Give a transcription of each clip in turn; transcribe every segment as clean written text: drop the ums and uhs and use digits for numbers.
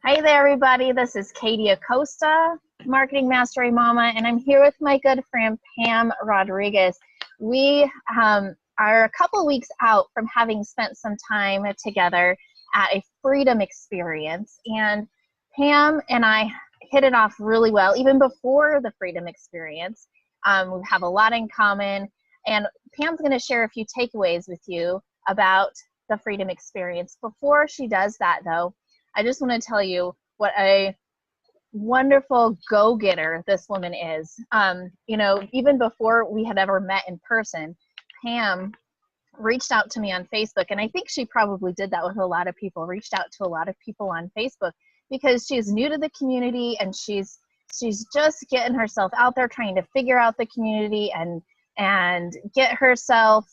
Hi there, everybody. This is Katie Acosta, Marketing Mastery Mama, and I'm here with my good friend Pam Rodriguez. We are a couple weeks out from having spent some time together at a freedom experience, and Pam and I hit it off really well, even before the freedom experience. We have a lot in common, and Pam's going to share a few takeaways with you about the freedom experience. Before she does that, though, I just want to tell you what a wonderful go-getter this woman is. Even before we had ever met in person, Pam reached out to me on Facebook, and I think she probably did that with a lot of people, reached out to a lot of people on Facebook because she's new to the community and she's just getting herself out there trying to figure out the community and get herself,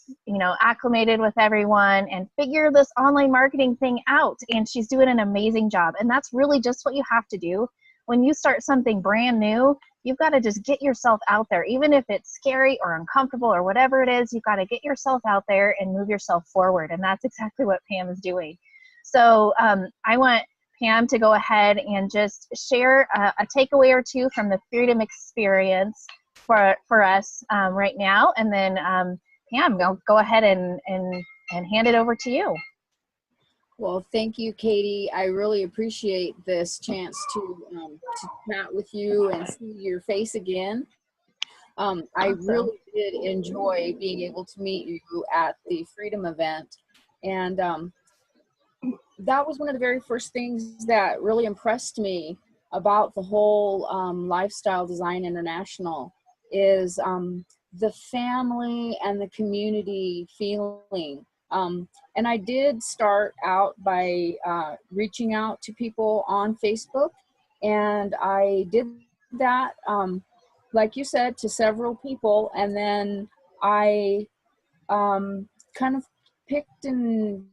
acclimated with everyone and figure this online marketing thing out. And she's doing an amazing job. And that's really just what you have to do. When you start something brand new, you've got to just get yourself out there. Even if it's scary or uncomfortable or whatever it is, you've got to get yourself out there and move yourself forward. And that's exactly what Pam is doing. So I want Pam to go ahead and just share a takeaway or two from the freedom experience for us right now, and then Pam, I'll go ahead and hand it over to you. Well, thank you, Katie. I really appreciate this chance to chat with you and see your face again. I really did enjoy being able to meet you at the Freedom event, and that was one of the very first things that really impressed me about the whole Lifestyle Design International is the family and the community feeling. And I did start out by reaching out to people on Facebook, and I did that, like you said, to several people, and then I kind of picked and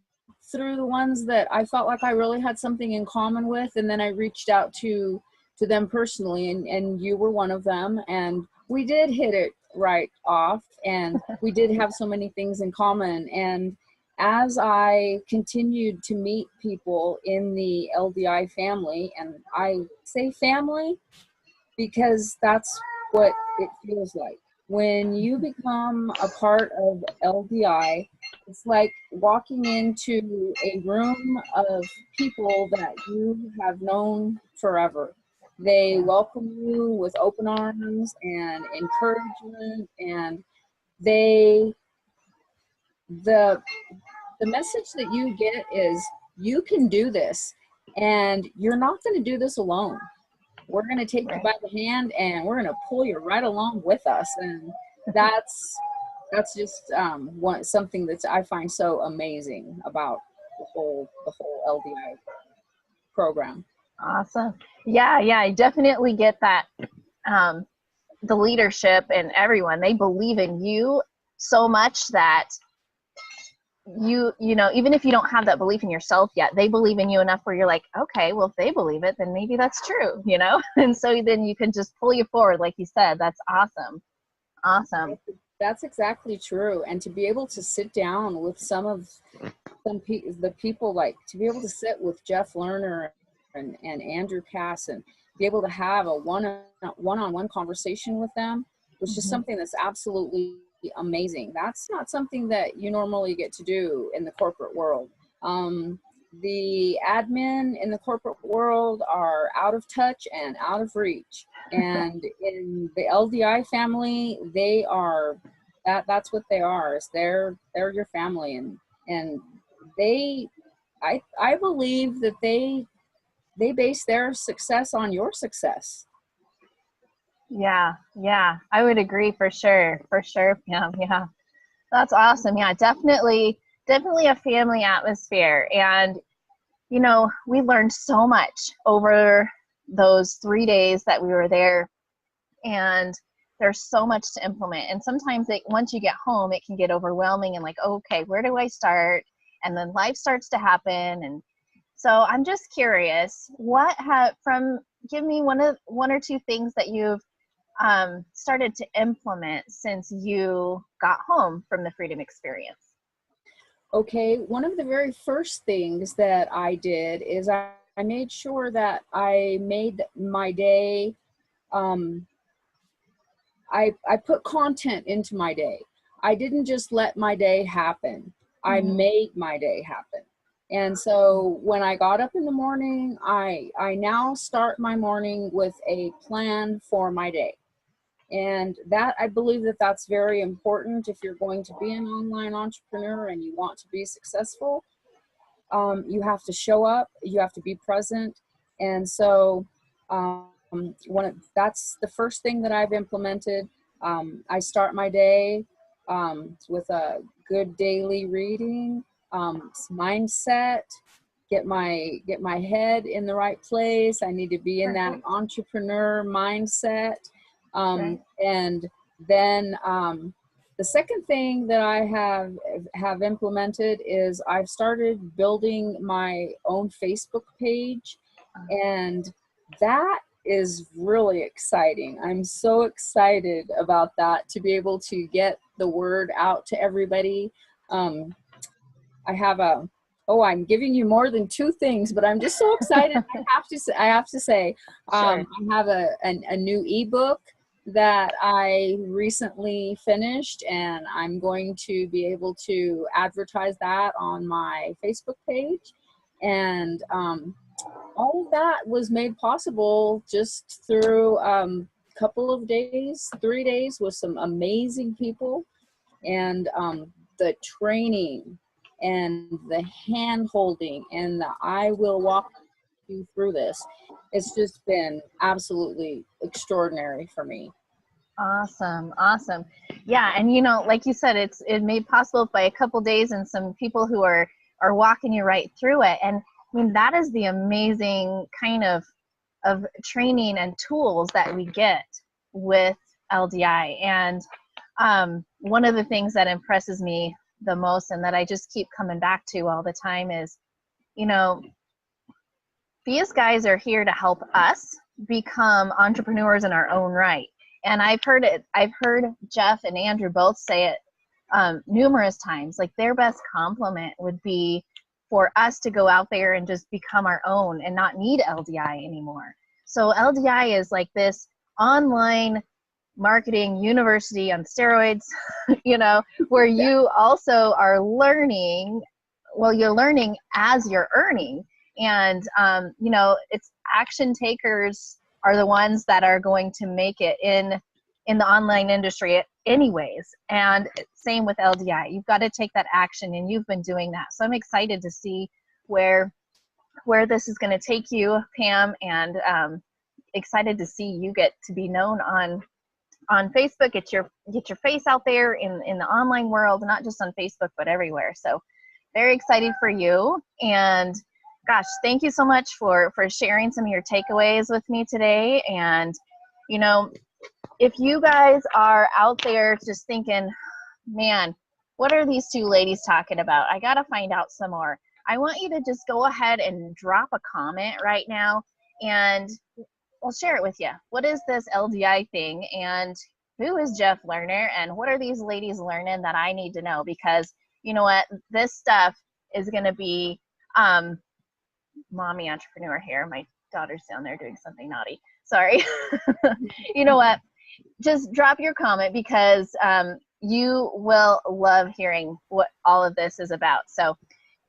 through the ones that I felt like I really had something in common with, and then I reached out to them personally, and you were one of them, and we did hit it right off, and we did have so many things in common. And as I continued to meet people in the LDI family, and I say family because that's what it feels like. When you become a part of LDI, it's like walking into a room of people that you have known forever. They welcome you with open arms and encouragement, and the message that you get is you can do this, and you're not going to do this alone. We're going to take you by the hand, and we're going to pull you right along with us. And that's just something that I find so amazing about the whole LDI program. Awesome. Yeah, I definitely get that. The leadership and everyone, they believe in you so much that you know, even if you don't have that belief in yourself yet, they believe in you enough where you're like, okay, well, if they believe it, then maybe that's true, and so then you can just pull you forward, like you said. That's awesome. That's exactly true. And to be able to sit down with the people, like to be able to sit with Jeff Lerner and Andrew Cass and be able to have a one-on-one conversation with them was just something that's absolutely amazing. That's not something that you normally get to do in the corporate world. The admin in the corporate world are out of touch and out of reach. And in the LDI family, they are, that's what they are, is they're your family. And I believe that they base their success on your success. Yeah, I would agree for sure. Yeah. That's awesome. Yeah, definitely a family atmosphere. And, we learned so much over those 3 days that we were there, and there's so much to implement. And sometimes once you get home, it can get overwhelming and like, okay, where do I start? And then life starts to happen. And so I'm just curious, give me one or two things that you've started to implement since you got home from the freedom experience. Okay, one of the very first things that I did is I I made sure that I made my day, I put content into my day. I didn't just let my day happen. I made my day happen. And so when I got up in the morning, I now start my morning with a plan for my day. And that, I believe that that's very important if you're going to be an online entrepreneur and you want to be successful. You have to show up, you have to be present. And so that's the first thing that I've implemented. I start my day with a good daily reading, mindset, get my head in the right place. I need to be in that entrepreneur mindset. And then the second thing that I have implemented is I've started building my own Facebook page, and that is really exciting. I'm so excited about that, to be able to get the word out to everybody. I have I'm giving you more than two things, but I'm just so excited. I have to say, Sure. I have a new ebook that I recently finished, and I'm going to be able to advertise that on my Facebook page. And all of that was made possible just through a couple of days, 3 days, with some amazing people, and the training and the hand holding and the I will walk you through this. It's just been absolutely extraordinary for me. Awesome. Awesome. Yeah. And like you said, it's made possible by a couple days and some people who are walking you right through it. And I mean, that is the amazing kind of training and tools that we get with LDI. And one of the things that impresses me the most, and that I just keep coming back to all the time, is, these guys are here to help us become entrepreneurs in our own right. And I've heard Jeff and Andrew both say it numerous times. Like, their best compliment would be for us to go out there and just become our own and not need LDI anymore. So LDI is like this online marketing university on steroids, where you also are learning. Well, you're learning as you're earning. And, it's action takers are the ones that are going to make it in the online industry anyways. And same with LDI. You've got to take that action, and you've been doing that. So I'm excited to see where this is going to take you, Pam, and excited to see you get to be known on Facebook. Get your face out there in the online world, not just on Facebook, but everywhere. So very excited for you. And gosh, thank you so much for sharing some of your takeaways with me today. And, if you guys are out there just thinking, man, what are these two ladies talking about? I got to find out some more. I want you to just go ahead and drop a comment right now, and we'll share it with you. What is this LDI thing? And who is Jeff Lerner? And what are these ladies learning that I need to know? Because you know what? This stuff is going to be, mommy entrepreneur here. My daughter's down there doing something naughty. Sorry. You know what? Just drop your comment, because you will love hearing what all of this is about. So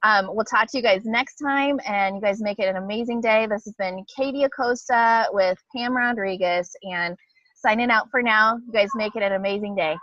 we'll talk to you guys next time, and you guys make it an amazing day. This has been Katie Acosta with Pam Rodriguez, and signing out for now. You guys make it an amazing day.